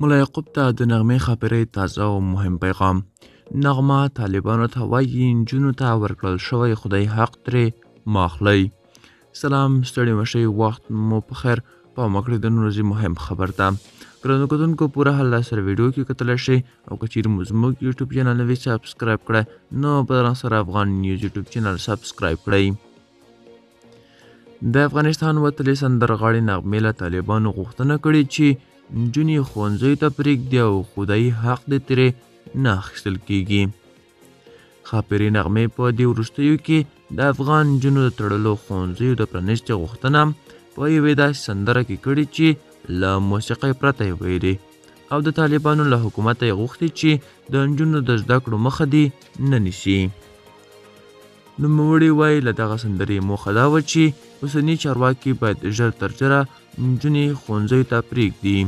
ملا یعقوب ته د نغمې خاپیرۍ تازه او مهم پیغام. نغمه طالبانو ته وایي نجونو ته ورکړل شوی خدای حق ترې مه اخلئ. سلام، ستړي مشئ، وخت مو په خیر. پام وکړئ د نن ورځې مهم خبر ته. ګرانو کتونکو پوره حل سره ویډیو کې کتلی شئ او که چیرې مو زموږ یوټیوب چینل نه وي سبسکرایب کړی نو په راسره افغان نیوز یوټیوب چینل سبسکرایب کړئ. د افغانستان وتلې سندرغاړې نغمې له طالبانو غوښتنه کړې چې نجونې ښوونځیو ته پرېږدي او خدایي حق دې ترې نه اخیستل کیږي. خاپیرۍ نغمې په دې وروستیو کې د افغان نجونو د تړلو ښوونځیو د پرانیستې غوښتنه په یوې داسې سندره کې کړې چې له موسیقۍ پرته یې ویلې او د طالبانو له حکومته یې غوښتي چې د نجونو د زده کړو مخه دې نه نیسي. نوموړي وایي له دغه سندرې موخه دا وه چې اوسني چارواکي باید ژر تر ژره نجونې ښوونځیو ته پرېږدي.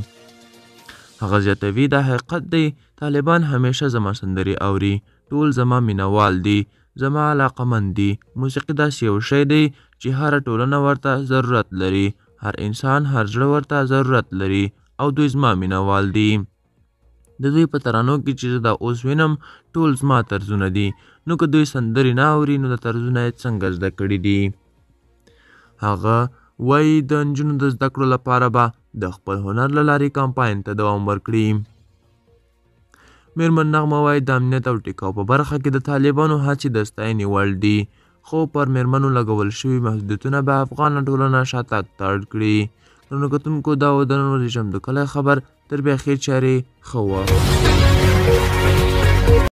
هغه زیاتوي دا حقیقت دی طالبان همیشه زما سندرې اوري، ټول زما مینوال دي، زما علاقمند دي. موسیقي داسې یو شی دی چې هره ټولنه ورته ضرورت لري، هر انسان هر زړه ورته ضرورت لري او دوی زما مینوال دي. د دوی په ترانو کې چې زه دا اوس وینم ټول زما طرزونه دي، نو که دوی سندرې نه اوري نو د طرزونه یې څنګه زده کړي دي. هغه وایي د نجونو د زده کړو لپاره به د خپل هنر له لارې کمپاین ته دوام ورکړي. میرمن نغمه وایي د امنیت او ټیکاو په برخه کې د طالبانو هڅې د ستاینې وړ دي، خو پر میرمنو لګول شوي محدودیتونه به افغان ټولنه شاتګ ته اړ کړي. نو کتونکو دا و د نن ورځې چمتو کلی خبر. تر بیا خیر چارې ښه وه.